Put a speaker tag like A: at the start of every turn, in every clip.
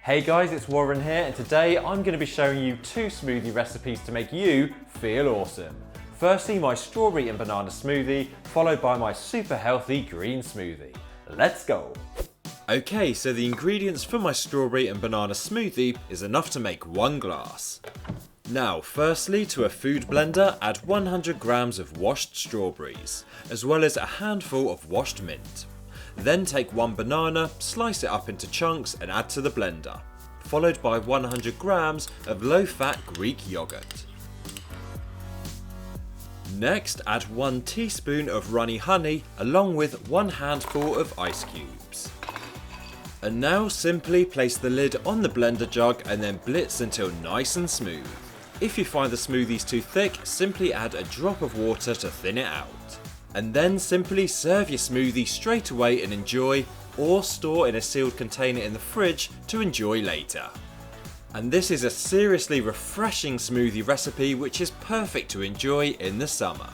A: Hey guys, it's Warren here, and today I'm going to be showing you 2 smoothie recipes to make you feel awesome. Firstly, my strawberry and banana smoothie, followed by my super healthy green smoothie. Let's go! Okay, so the ingredients for my strawberry and banana smoothie is enough to make 1 glass. Now, firstly, to a food blender, add 100 grams of washed strawberries, as well as a handful of washed mint. Then take 1 banana, slice it up into chunks and add to the blender, followed by 100 grams of low-fat Greek yogurt. Next, add 1 teaspoon of Runny honey along with 1 handful of ice cubes. And now simply place the lid on the blender jug and then blitz until nice and smooth. If you find the smoothies too thick, simply add a drop of water to thin it out. And then simply serve your smoothie straight away and enjoy, or store in a sealed container in the fridge to enjoy later. And this is a seriously refreshing smoothie recipe which is perfect to enjoy in the summer.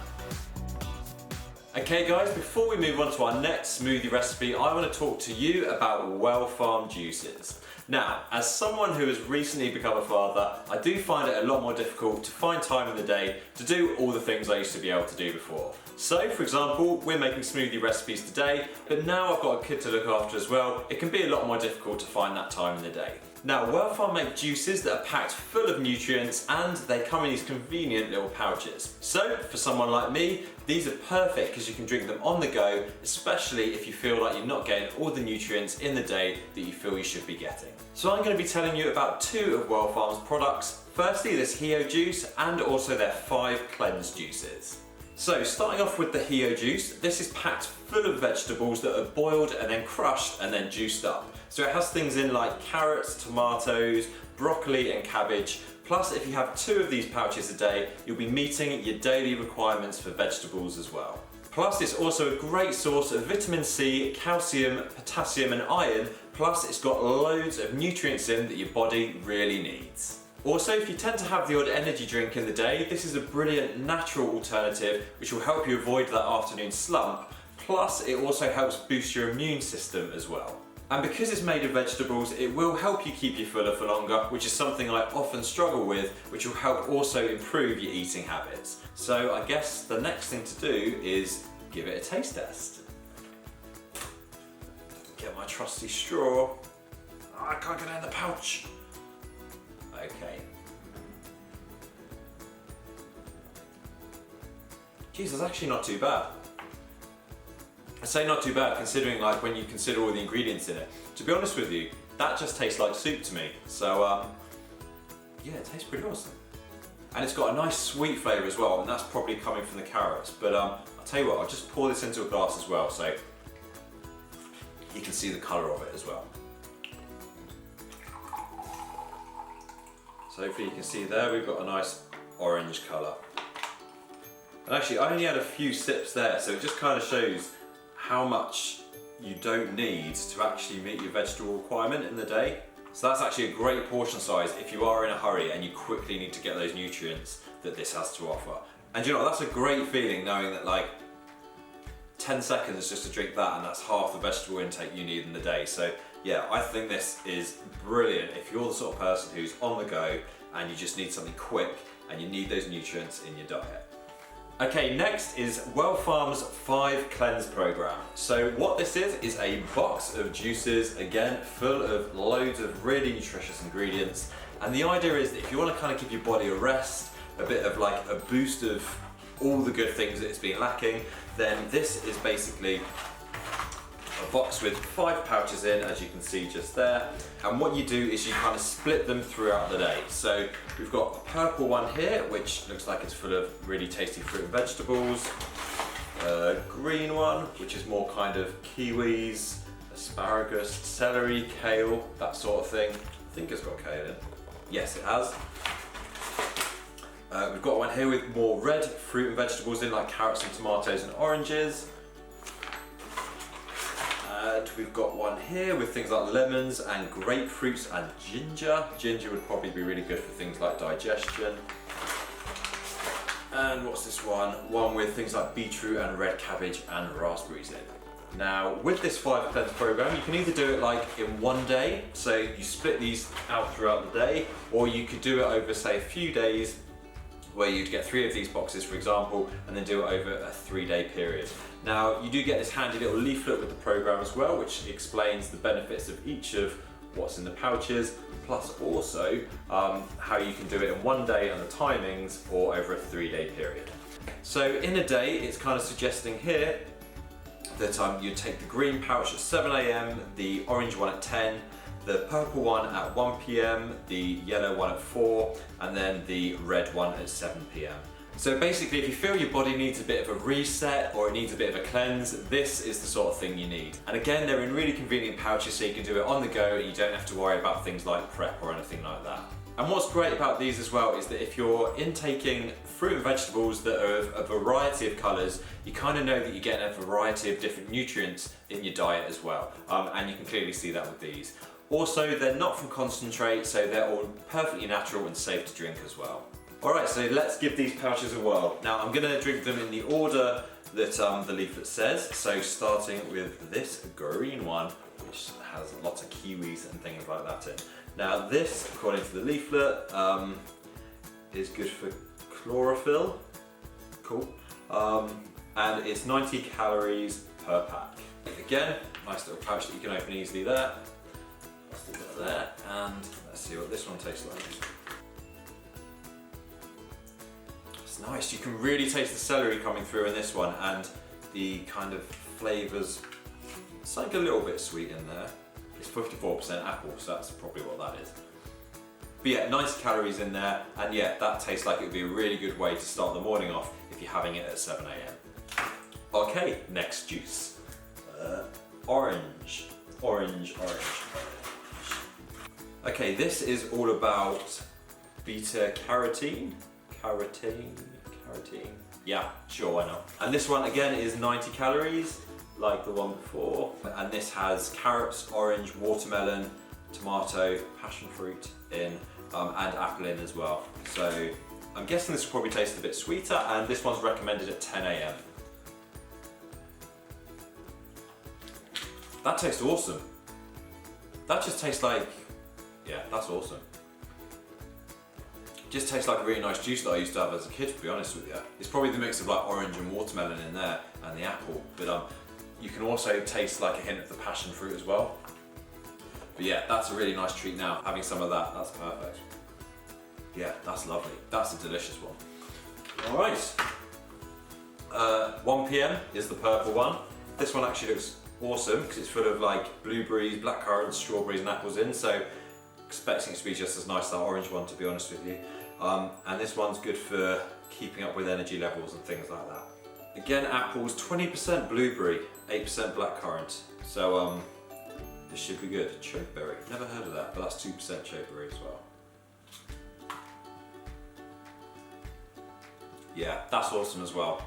A: Okay guys, before we move on to our next smoothie recipe, I want to talk to you about Wellfarm juices. Now, as someone who has recently become a father, I do find it a lot more difficult to find time in the day to do all the things I used to be able to do before. So, for example, we're making smoothie recipes today, but now I've got a kid to look after as well, it can be a lot more difficult to find that time in the day. Now, Wellfarm make juices that are packed full of nutrients and they come in these convenient little pouches. So, for someone like me, these are perfect because you can drink them on the go, especially if you feel like you're not getting all the nutrients in the day that you feel you should be getting. So I'm going to be telling you about 2 of Wellfarm's products. Firstly, this HEO Juice and also their 5 cleanse juices. So starting off with the HEO Juice, this is packed full of vegetables that are boiled and then crushed and then juiced up. So it has things in like carrots, tomatoes, broccoli and cabbage. Plus, if you have 2 of these pouches a day, you'll be meeting your daily requirements for vegetables as well. Plus, it's also a great source of vitamin C, calcium, potassium and iron. Plus, it's got loads of nutrients in that your body really needs. Also, if you tend to have the odd energy drink in the day, this is a brilliant natural alternative which will help you avoid that afternoon slump. Plus, it also helps boost your immune system as well. And because it's made of vegetables, it will help you keep you fuller for longer, which is something I often struggle with, which will help also improve your eating habits. So I guess the next thing to do is give it a taste test. Get my trusty straw. Oh, I can't get it in the pouch. Okay. Geez, that's actually not too bad. I say not too bad considering like when you consider all the ingredients in it. To be honest with you, that just tastes like soup to me. So yeah, it tastes pretty awesome. And it's got a nice sweet flavour as well, and that's probably coming from the carrots. But I'll tell you what, I'll just pour this into a glass as well so you can see the colour of it as well. So hopefully you can see there, we've got a nice orange colour. And actually I only had a few sips there, so it just kind of shows how much you don't need to actually meet your vegetable requirement in the day. So that's actually a great portion size if you are in a hurry and you quickly need to get those nutrients that this has to offer. And you know, that's a great feeling knowing that like 10 seconds just to drink that and that's half the vegetable intake you need in the day. So yeah, I think this is brilliant if you're the sort of person who's on the go and you just need something quick and you need those nutrients in your diet. Okay, next is Wellfarm's 5 Cleanse Program. So what this is a box of juices, again, full of loads of really nutritious ingredients. And the idea is that if you want to kind of give your body a rest, a bit of like a boost of all the good things that it's been lacking, then this is basically a box with 5 pouches in, as you can see just there. And what you do is you kind of split them throughout the day. So we've got a purple one here, which looks like it's full of really tasty fruit and vegetables. A green one, which is more kind of kiwis, asparagus, celery, kale, that sort of thing. I think it's got kale in. Yes, it has. We've got one here with more red fruit and vegetables in, like carrots and tomatoes and oranges. And we've got one here with things like lemons and grapefruits and ginger. Ginger would probably be really good for things like digestion. And what's this one? One with things like beetroot and red cabbage and raspberries in. Now, with this 5 cleanse program, you can either do it like in one day, so you split these out throughout the day, or you could do it over, say, a few days, where you'd get 3 of these boxes, for example, and then do it over a 3-day period. Now, you do get this handy little leaflet with the program as well, which explains the benefits of each of what's in the pouches, plus also how you can do it in one day and the timings, or over a 3-day period. So in a day, it's kind of suggesting here that you take the green pouch at 7 AM, the orange one at 10, the purple one at 1 PM, the yellow one at 4, and then the red one at 7 PM. So basically, if you feel your body needs a bit of a reset or it needs a bit of a cleanse, this is the sort of thing you need. And again, they're in really convenient pouches, so you can do it on the go and you don't have to worry about things like prep or anything like that. And what's great about these as well is that if you're intaking fruit and vegetables that are of a variety of colours, you kind of know that you're getting a variety of different nutrients in your diet as well. And you can clearly see that with these. Also, they're not from concentrate, so they're all perfectly natural and safe to drink as well. Alright, so let's give these pouches a whirl. Now, I'm going to drink them in the order that the leaflet says. So starting with this green one, which has lots of kiwis and things like that in. Now this, according to the leaflet, is good for chlorophyll. Cool. And it's 90 calories per pack. Again, nice little pouch that you can open easily there. Let's do that there, and let's see what this one tastes like. It's nice. You can really taste the celery coming through in this one, and the kind of flavours. It's like a little bit sweet in there. It's 54% apple, so that's probably what that is. But yeah, 90 calories in there, and yeah, that tastes like it would be a really good way to start the morning off if you're having it at 7 AM. Okay, next juice. Orange. Okay, this is all about beta carotene. Carotene. Yeah, sure, why not? And this one again is 90 calories. Like the one before, and this has carrots, orange, watermelon, tomato, passion fruit in, and apple in as well. So I'm guessing this will probably taste a bit sweeter, and this one's recommended at 10 AM. That tastes awesome. That just tastes like, yeah, that's awesome. Just tastes like a really nice juice that I used to have as a kid, to be honest with you. It's probably the mix of like orange and watermelon in there, and the apple, but you can also taste like a hint of the passion fruit as well. But yeah, that's a really nice treat now. Having some of that, that's perfect. Yeah, that's lovely. That's a delicious one. All right. 1 PM is the purple one. This one actually looks awesome because it's full of like blueberries, blackcurrants, strawberries and apples in. So expecting it to be just as nice as that orange one, to be honest with you. And this one's good for keeping up with energy levels and things like that. Again, apples, 20% blueberry, 8% blackcurrant. So this should be good. Chokeberry, never heard of that, but that's 2% chokeberry as well. Yeah, that's awesome as well.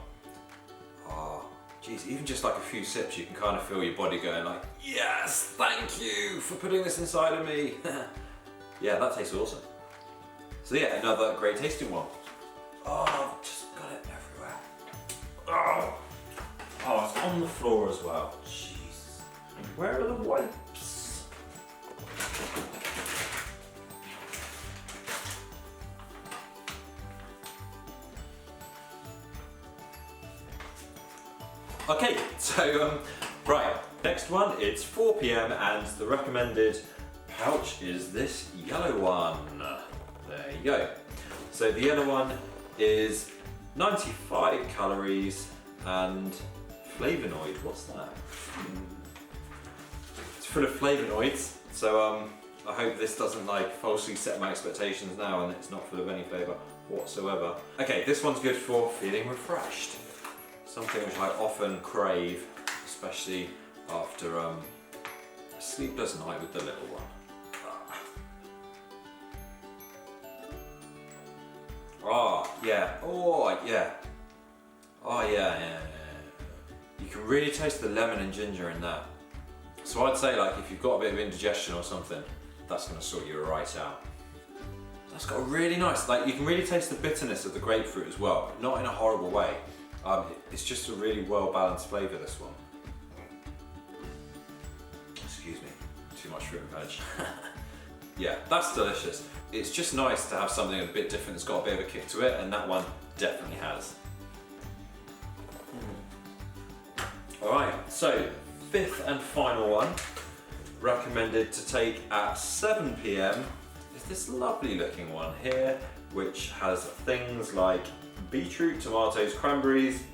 A: Oh, geez, even just like a few sips, you can kind of feel your body going like, yes, thank you for putting this inside of me. Yeah, that tastes awesome. So yeah, another great tasting one. Oh, I've just got it everywhere. Oh, it's on the floor as well. Jeez. Where are the wipes? Okay, so right, next one, it's 4 PM and the recommended pouch is this yellow one. There you go. So the yellow one is 95 calories and flavonoid. What's that? It's full of flavonoids. So I hope this doesn't like falsely set my expectations now and it's not full of any flavour whatsoever. Okay, this one's good for feeling refreshed. Something which I often crave, especially after a sleepless night with the little one. Oh, yeah. Oh, yeah. Oh, yeah. You can really taste the lemon and ginger in that. So I'd say like if you've got a bit of indigestion or something, that's going to sort you right out. That's got a really nice, like you can really taste the bitterness of the grapefruit as well, not in a horrible way. It's just a really well balanced flavour, this one. mushroom veg. Yeah, that's delicious. It's just nice to have something a bit different that's got a bit of a kick to it, and that one definitely has. Alright, so 5th and final one, recommended to take at 7 PM, is this lovely looking one here, which has things like beetroot, tomatoes, cranberries,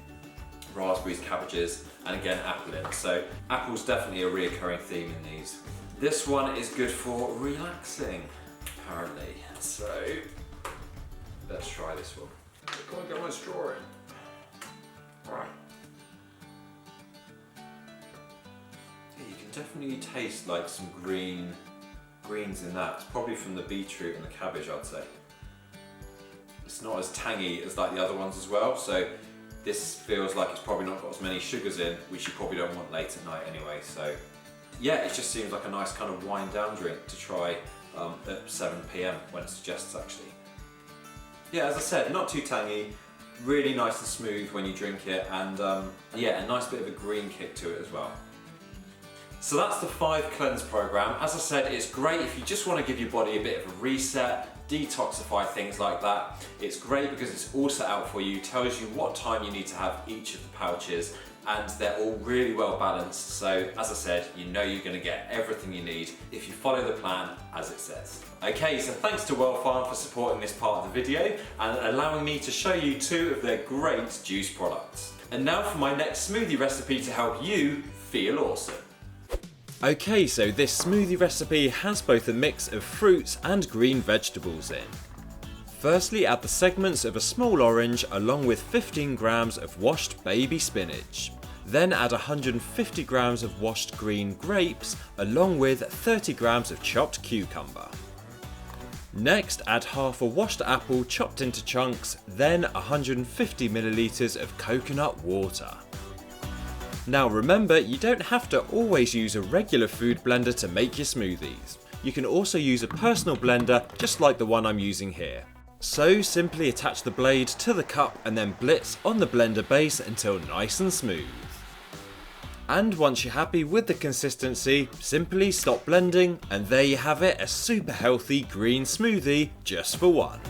A: raspberries, cabbages, and again apple in. So apple's definitely a reoccurring theme in these. This one is good for relaxing, apparently. So let's try this one. Go and get my straw in. Alright. Yeah, you can definitely taste like some greens in that. It's probably from the beetroot and the cabbage, I'd say. It's not as tangy as like the other ones as well, so this feels like it's probably not got as many sugars in, which you probably don't want late at night anyway. So yeah, it just seems like a nice kind of wind down drink to try at 7 PM when it suggests actually. Yeah, as I said, not too tangy, really nice and smooth when you drink it, and yeah, a nice bit of a green kick to it as well. So that's the 5 cleanse program. As I said, it's great if you just want to give your body a bit of a reset, detoxify, things like that. It's great because it's all set out for you, tells you what time you need to have each of the pouches, and they're all really well balanced. So as I said, you know you're going to get everything you need if you follow the plan as it says. Okay, so thanks to Wellfarm for supporting this part of the video and allowing me to show you 2 of their great juice products. And now for my next smoothie recipe to help you feel awesome. Okay, so this smoothie recipe has both a mix of fruits and green vegetables in. Firstly, add the segments of a small orange along with 15 grams of washed baby spinach. Then add 150 grams of washed green grapes along with 30 grams of chopped cucumber. Next, add half a washed apple chopped into chunks, then 150 milliliters of coconut water. Now remember, you don't have to always use a regular food blender to make your smoothies. You can also use a personal blender just like the one I'm using here. So simply attach the blade to the cup and then blitz on the blender base until nice and smooth. And once you're happy with the consistency, simply stop blending and there you have it, a super healthy green smoothie just for one.